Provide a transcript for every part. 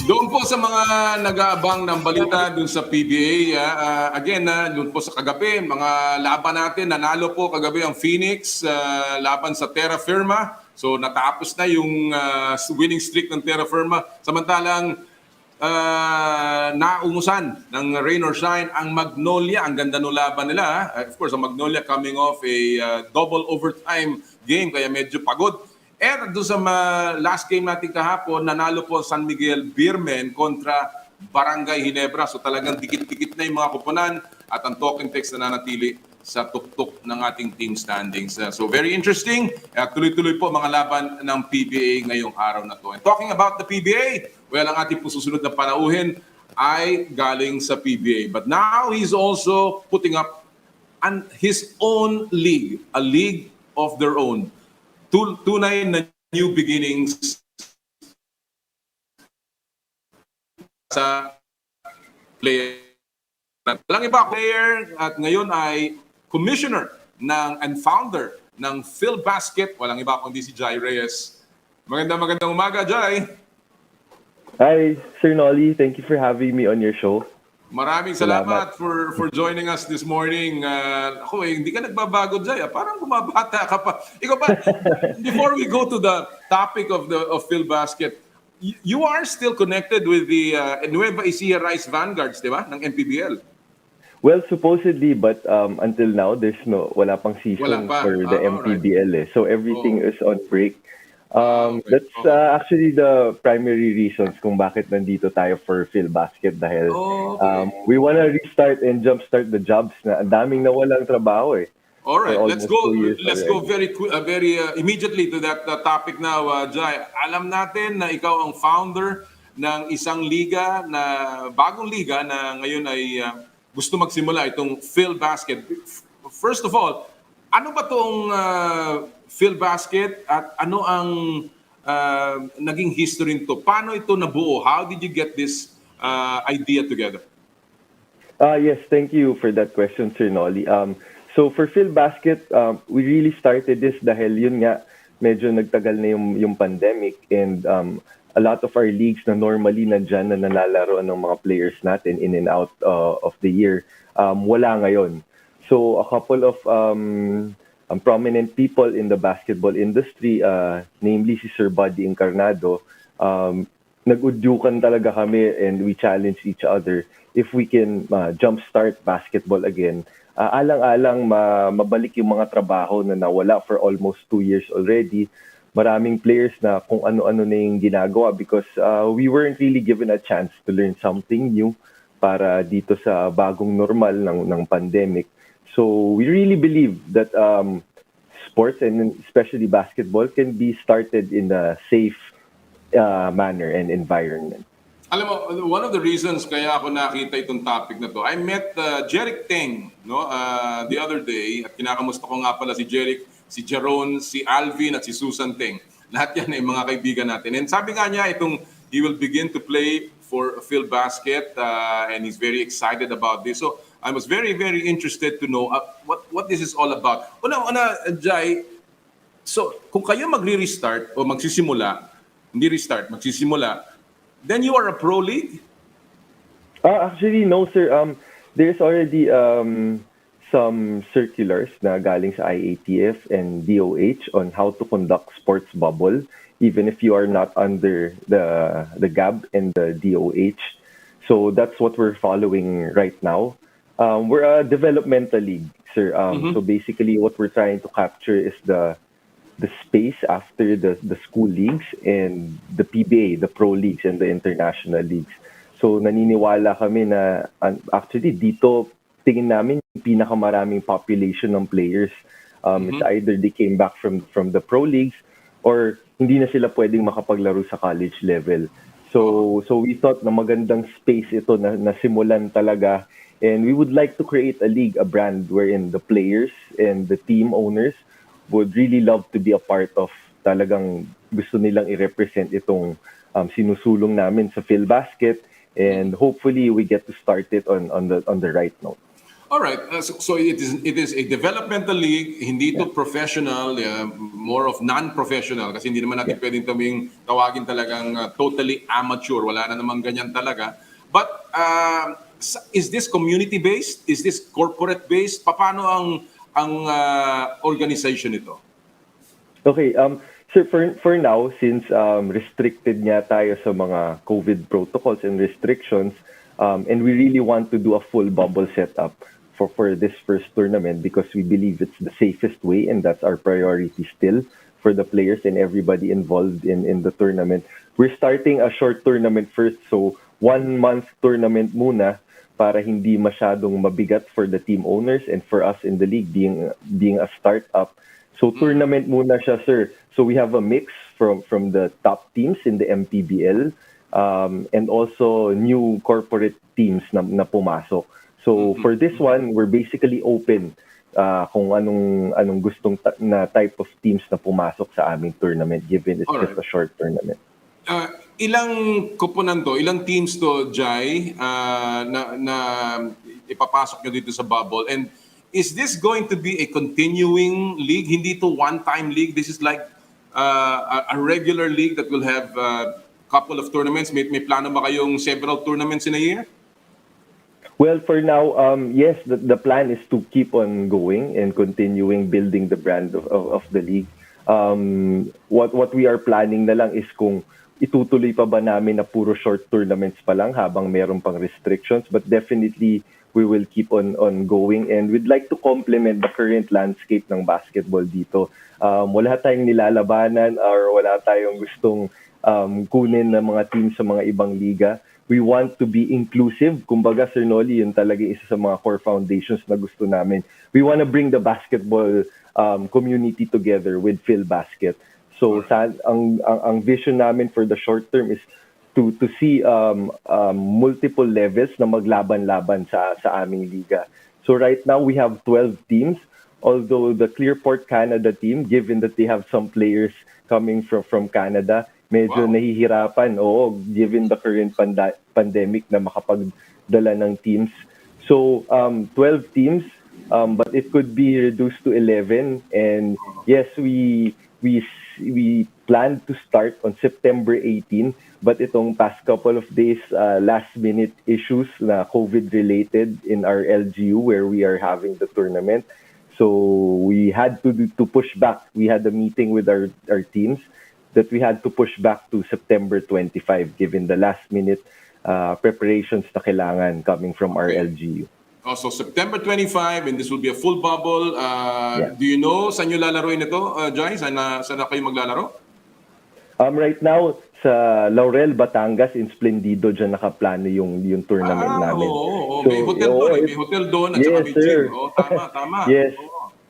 Doon po sa mga nag-aabang ng balita doon sa PBA, again, doon po sa kagabi, mga laban natin, nanalo po kagabi ang Phoenix laban sa Terra Firma. So natapos na yung winning streak ng Terra Firma. Samantalang naungusan ng rain or shine ang Magnolia. Ang ganda ng laban nila. Of course, ang Magnolia coming off a double overtime game, kaya medyo pagod. And doon sa last game natin kahapon, nanalo po San Miguel Beermen kontra Barangay Ginebra. So talagang dikit-dikit na yung mga kupunan at ang talking text na nanatili sa tuktok ng ating team standings. So very interesting. Tuloy-tuloy po mga laban ng PBA ngayong araw na to. And talking about the PBA, well, ang ating po susunod na panauhin ay galing sa PBA. But now he's also putting up his own league, a league of their own. Tunay na new beginnings sa player. Walang iba player at ngayon ay commissioner and founder ng Filbasket. Walang iba kundi si Jai Reyes. Magandang umaga, Jai. Hi, Sir Nolly. Thank you for having me on your show. Maraming salamat for joining us this morning. Ako hindi ka nagbabago, Jay. Parang bumabata ka pa. Ikaw ba, before we go to the topic of Filbasket, you are still connected with the Nueva Ecija Rice Vanguards, di ba? Ng MPBL. Well, supposedly, but until now, wala pang season for the MPBL. Right. So everything is on break. That's actually the primary reasons kung bakit nandito tayo for Filbasket dahil we wanna restart and jumpstart the jobs na ang daming nawalang trabaho eh. All right, let's go very immediately to that topic now, Jai. Alam natin na ikaw ang founder ng isang liga na bagong liga na ngayon ay gusto magsimula itong Filbasket. First of all, ano ba tong Filbasket at ano ang naging history nito? Paano ito nabuo? How did you get this idea together? Yes, thank you for that question, Sir Nolly. So for Filbasket, we really started this dahil yun nga, medyo nagtagal na yung pandemic and a lot of our leagues na normally nandyan na nalalaro ng mga players natin in and out of the year, wala ngayon. So a couple of prominent people in the basketball industry, namely si Sir Buddy Encarnado, nag-udyukan talaga kami and we challenged each other if we can jumpstart basketball again. Alang-alang mabalik yung mga trabaho na nawala for almost 2 years already. Maraming players na kung ano-ano na yung ginagawa because we weren't really given a chance to learn something new para dito sa bagong normal ng pandemic. So we really believe that sports and especially basketball can be started in a safe manner and environment. Alam mo, one of the reasons kaya ako nakita itong topic na to, I met Jeric Teng the other day at kinakamusta ko nga pala si Jeric, si Jeron, si Alvin at si Susan Teng. Lahat yan ay mga kaibigan natin. And sabi nga niya, he will begin to play for Filbasket and he's very excited about this. So I was very, very interested to know what this is all about. Una, Jai, so kung kayo magre-restart o magsisimula, then you are a pro league? Actually, no, sir. There's already some circulars na galing sa IATF and DOH on how to conduct sports bubble, even if you are not under the GAB and the DOH. So that's what we're following right now. We're a developmental league, sir. So basically, what we're trying to capture is the space after the school leagues and the PBA, the pro leagues and the international leagues. So naniniwala kami na actually dito tingin namin yung pinakamaraming population ng players. It's either they came back from the pro leagues or hindi na sila pwedeng makapaglaro sa college level. So we thought na magandang space ito na simulan talaga, and we would like to create a league, a brand wherein the players and the team owners would really love to be a part of. Talagang gusto nilang i-represent itong sinusulong namin sa Filbasket, and hopefully we get to start it on the right note. All right. So it is a developmental league, hindi to professional, more of non-professional kasi hindi naman natin pwedeng tawagin talagang totally amateur. Wala na namang ganyan talaga. But is this community-based? Is this corporate-based? Paano ang organization nito? Okay, sir, for now, since restricted nga tayo sa mga COVID protocols and restrictions, and we really want to do a full bubble setup for this first tournament because we believe it's the safest way and that's our priority still for the players and everybody involved in the tournament. We're starting a short tournament first, so 1 month tournament muna para hindi masyadong mabigat for the team owners and for us in the league being a startup. So tournament muna siya, sir. So we have a mix from the top teams in the MPBL and also new corporate teams na pumasok. So for this one, we're basically open kung anong gustong na type of teams na pumasok sa aming tournament given it's just a short tournament. Ilang koponan to, ilang teams to, Jai, na ipapasok nyo dito sa bubble? And is this going to be a continuing league? Hindi to one-time league. This is like a regular league that will have a couple of tournaments. May plano ba kayong several tournaments in a year? Well, for now, yes, the plan is to keep on going and continuing building the brand of the league. What we are planning na lang is kung itutuloy pa ba namin na puro short tournaments pa lang habang meron pang restrictions, but definitely we will keep on going and we'd like to complement the current landscape ng basketball dito. Wala tayong nilalabanan or wala tayong gustong kunin ng mga team sa mga ibang liga. We want to be inclusive. Kumbaga, Sir Noli, yun talaga isa sa mga core foundations na gusto namin. We want to bring the basketball community together with Filbasket. So ang vision namin for the short term is to see multiple levels na maglaban-laban sa aming liga. So right now we have 12 teams, although the Clearport Canada team, given that they have some players coming from Canada, medyo nahihirapan, given the current pandemic na makapagdala ng teams. So 12 teams, but it could be reduced to 11. And yes, we plan to start on September 18, but itong past couple of days, last-minute issues na COVID-related in our LGU where we are having the tournament. So we had to push back. We had a meeting with our teams that we had to push back to September 25 given the last-minute preparations na kailangan coming from our LGU. So September 25 and this will be a full bubble. Do you know saan nyo lalaroin ito, Jai? Saan na kayo maglalaro? Right now, sa Laurel, Batangas, in Splendido, dyan nakaplano yung tournament namin. Oo. May hotel doon. May hotel doon at saka may gym. Tama. Yes.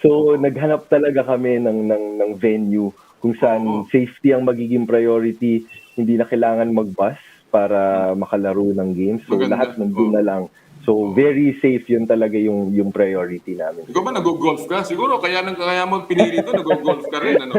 So naghanap talaga kami ng venue kung saan safety ang magiging priority, hindi na kailangan mag-bus para makalaro ng games. So lahat nandun na lang. So very safe yun talaga yung priority namin. Ikaw ba nag-golf ka? Siguro kaya mo pinili ito, nag-golf ka rin, ano?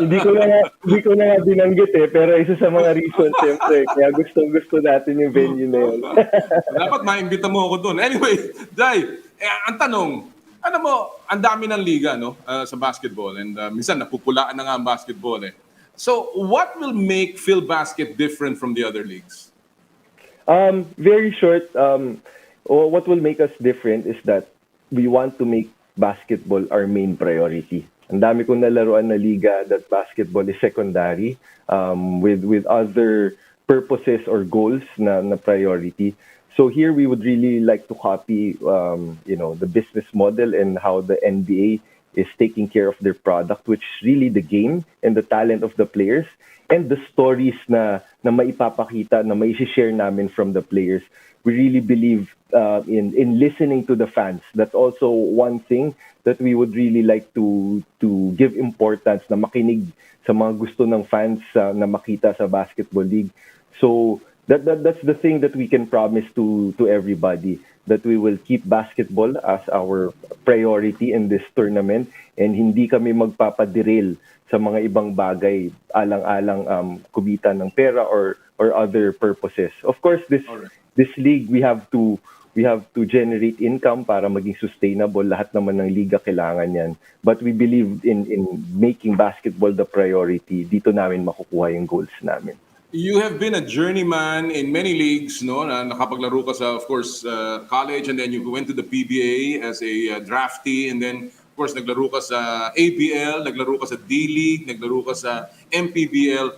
hindi ko na nga binanggit pero isa sa mga reasons siyempre, kaya gusto natin yung venue na yun. Dapat maimbita mo ako doon. Anyway, Jai, ang tanong, ano mo, ang dami ng liga sa basketball and minsan napupulaan na nga ang basketball So, what will make Filbasket different from the other leagues? Very short, what will make us different is that we want to make basketball our main priority. Ang dami kong nalaruan na liga that basketball is secondary with other purposes or goals na priority. So here we would really like to copy, the business model and how the NBA is taking care of their product, which is really the game and the talent of the players and the stories na maipapakita, na maishishare namin from the players. We really believe in listening to the fans. That's also one thing that we would really like to give importance, na makinig sa mga gusto ng fans na makita sa basketball league. So that's the thing that we can promise to everybody, that we will keep basketball as our priority in this tournament and hindi kami magpapaderail sa mga ibang bagay alang-alang kumita ng pera or other purposes. Of course, this league we have to we have to generate income para maging sustainable. Lahat naman ng liga kailangan yan. But we believe in making basketball the priority. Dito namin makukuha yung goals namin. You have been a journeyman in many leagues, no? Na nakapaglaro ka sa, of course, college, and then you went to the PBA as a draftee, and then, of course, naglaro ka sa ABL, naglaro ka sa D-League, naglaro ka sa MPBL.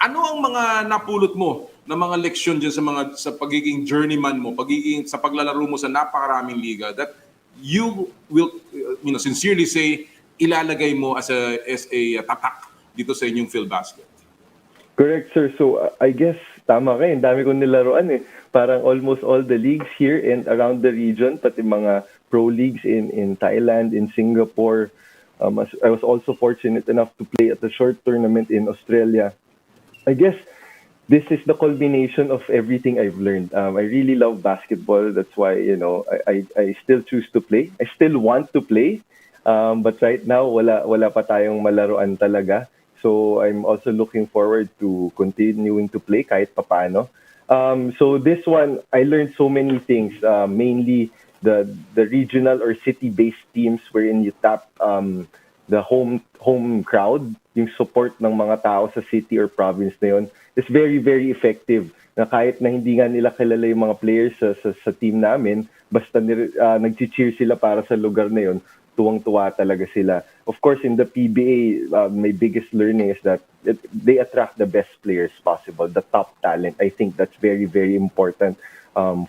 Ano ang mga napulot mo na mga leksyon dyan sa pagiging journeyman mo, sa paglalaro mo sa napakaraming liga that you will, sincerely say, ilalagay mo as a tatak dito sa inyong Filbasket? Correct, sir. So, I guess, tama kayo. Ang dami kong nilaruan eh. Parang almost all the leagues here and around the region, pati mga pro leagues in Thailand, in Singapore. I was also fortunate enough to play at a short tournament in Australia. I guess this is the culmination of everything I've learned. I really love basketball. That's why, I still choose to play. I still want to play. But right now, wala pa tayong malaruan talaga. So I'm also looking forward to continuing to play kahit papaano. So this one, I learned so many things. Mainly the regional or city-based teams wherein you tap the home crowd, yung support ng mga tao sa city or province na yun, is very, very effective. Na kahit na hindi nga nila kilala yung mga players sa team namin, basta nag-cheer sila para sa lugar na yun, tuwang-tuwa talaga sila. Of course, in the PBA, my biggest learning is that they attract the best players possible, the top talent. I think that's very, very important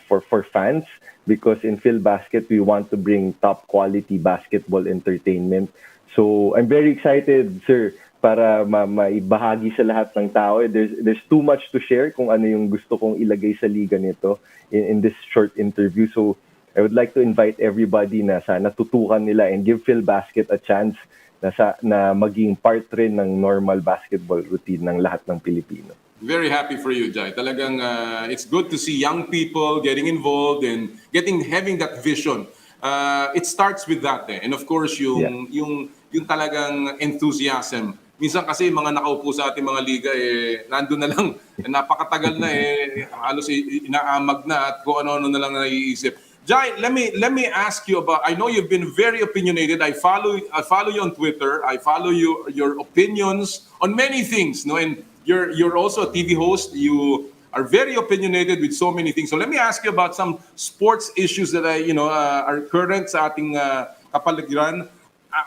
for fans because in Filbasket, we want to bring top quality basketball entertainment. So I'm very excited, sir, para maibahagi sa lahat ng tao. There's too much to share kung ano yung gusto kong ilagay sa liga nito in this short interview. So I would like to invite everybody na sana tutukan nila and give Filbasket a chance na maging part rin ng normal basketball routine ng lahat ng Pilipino. Very happy for you, Jai. Talagang it's good to see young people getting involved and having that vision. It starts with that and of course yung talagang enthusiasm. Minsan kasi mga nakaupo sa ating mga liga nandun na lang, napakatagal na halos inaamag na at kung ano na lang naiisip. Jai, let me ask you about. I know you've been very opinionated. I follow you on Twitter. I follow your opinions on many things. No, and you're also a TV host. You are very opinionated with so many things. So let me ask you about some sports issues that are current sa ating kapaligiran.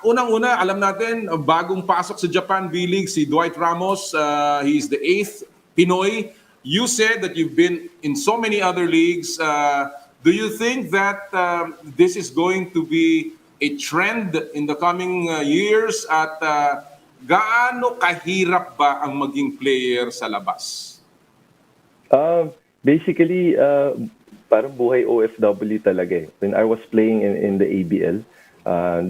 Unang-una, alam natin, bagong pasok sa Japan B-League si Dwight Ramos. He's the 8th Pinoy. You said that you've been in so many other leagues. Do you think that this is going to be a trend in the coming years at gaano kahirap ba ang maging player sa labas? Basically, parang buhay OFW talaga eh. When I was playing in the ABL,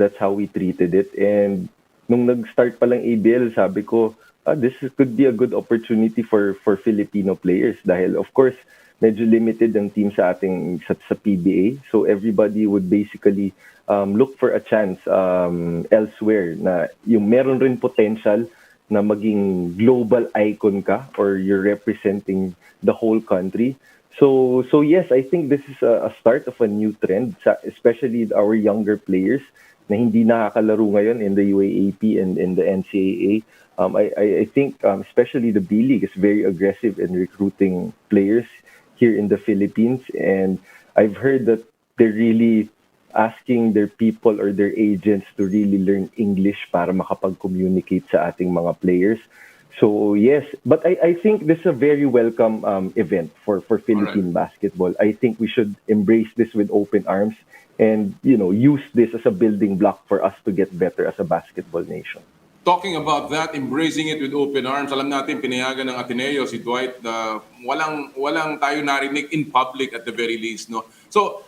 that's how we treated it. And nung nag-start pa lang ABL, sabi ko, this could be a good opportunity for Filipino players dahil of course, medyo limited ang team sa ating sa PBA. So everybody would basically look for a chance elsewhere na yung meron rin potential na maging global icon ka or you're representing the whole country. So yes, I think this is a start of a new trend, especially our younger players na hindi nakakalaro ngayon in the UAAP and in the NCAA. I think especially the B-League is very aggressive in recruiting players here in the Philippines, and I've heard that they're really asking their people or their agents to really learn English para makapag-communicate sa ating mga players. So yes, but I think this is a very welcome event for Philippine basketball. I think we should embrace this with open arms and use this as a building block for us to get better as a basketball nation. Talking about that, embracing it with open arms, alam natin pinayagan ng Ateneo si Dwight walang tayo narinig in public at the very least, no. So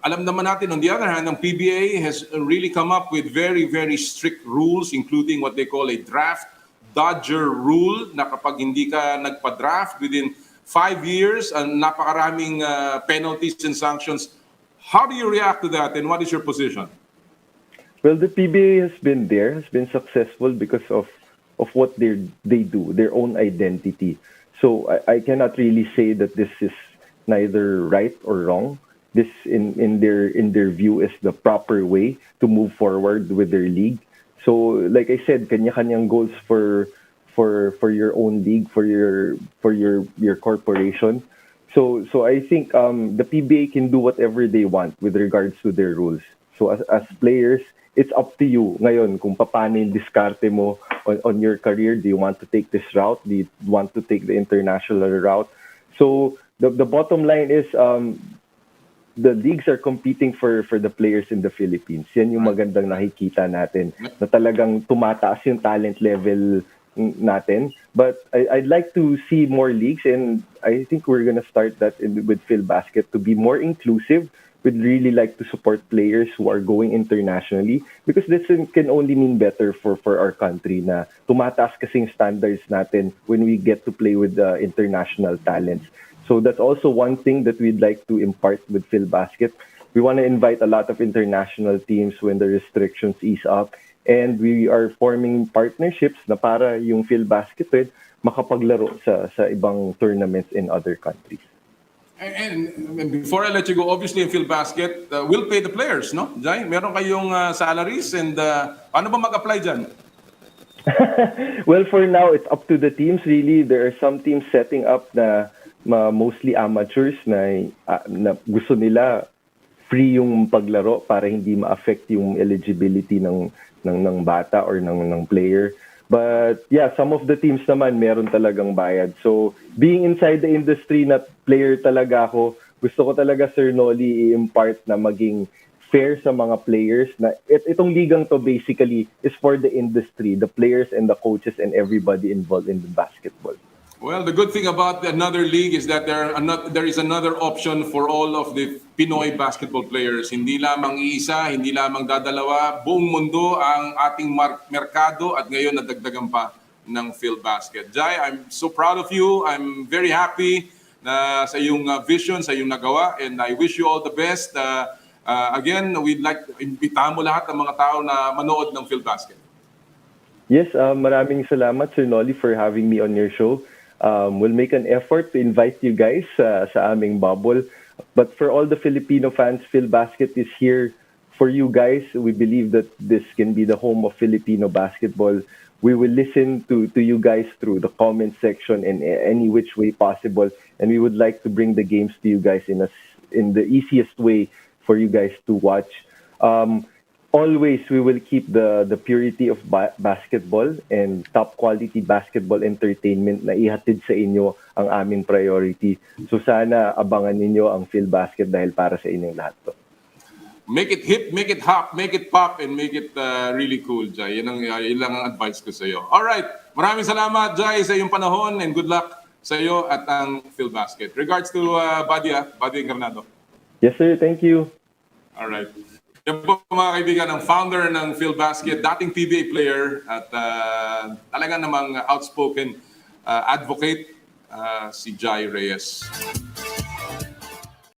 alam naman natin on the other hand, ang PBA has really come up with very very strict rules including what they call a draft dodger rule na kapag hindi ka nagpa-draft within 5 years, napakaraming penalties and sanctions. How do you react to that and what is your position? Well, the PBA has been successful because of what they do, their own identity. So I cannot really say that this is neither right or wrong. This in their view is the proper way to move forward with their league. So like I said, kanya-kanyang goals for your own league, for your corporation. So I think the PBA can do whatever they want with regards to their rules. So as players, it's up to you ngayon kung paano yung diskarte mo on your career. Do you want to take this route? Do you want to take the international route? So the bottom line is the leagues are competing for the players in the Philippines. Yan yung magandang nakikita natin na talagang tumataas yung talent level natin. But I'd like to see more leagues, and I think we're gonna start that with Filbasket to be more inclusive. We'd really like to support players who are going internationally because this can only mean better for our country na tumataas kasing standards natin when we get to play with the international talents. So that's also one thing that we'd like to impart with Filbasket. We want to invite a lot of international teams when the restrictions ease up, and we are forming partnerships na para yung Filbasket rin makapaglaro sa ibang tournaments in other countries. And before I let you go, obviously in Filbasket, will pay the players, no? Jai, meron kayong salaries and paano ba mag-apply dyan? Well, for now, it's up to the teams really. There are some teams setting up na mostly amateurs na gusto nila free yung paglaro para hindi ma-affect yung eligibility ng bata or ng player. But yeah, some of the teams naman meron talagang bayad. So being inside the industry na player talaga ako, gusto ko talaga Sir Nolly i-impart na maging fair sa mga players na itong ligang to basically is for the industry, the players and the coaches and everybody involved in the basketball. Well, the good thing about another league is that there is another option for all of the Pinoy basketball players. Hindi lamang iisa, hindi lamang dadalawa. Buong mundo ang ating merkado at ngayon nadagdagan pa ng Filbasket. Jai, I'm so proud of you. I'm very happy na sa iyong vision, sa iyong nagawa, and I wish you all the best. Again, we'd like to imbitahan mo lahat ng mga tao na manood ng Filbasket. Yes, maraming salamat Sir Nolly for having me on your show. We'll make an effort to invite you guys sa aming bubble. But for all the Filipino fans, Filbasket is here for you guys. We believe that this can be the home of Filipino basketball. We will listen to you guys through the comment section in any which way possible. And we would like to bring the games to you guys in the easiest way for you guys to watch. Always, we will keep the purity of basketball and top quality basketball entertainment na ihatid sa inyo ang aming priority. So sana abangan ninyo ang Filbasket dahil para sa inyong lahat to. Make it hip, make it hop, make it pop, and make it really cool, Jai. Yan lang ang advice ko sa iyo. Alright, maraming salamat, Jai, sa iyong panahon, and good luck sa iyo at ang Filbasket. Regards to Buddy Encarnado. Yes sir, thank you. Alright. Yan po mga kaibigan, ang founder ng Filbasket, dating PBA player at talaga namang outspoken advocate, si Jai Reyes.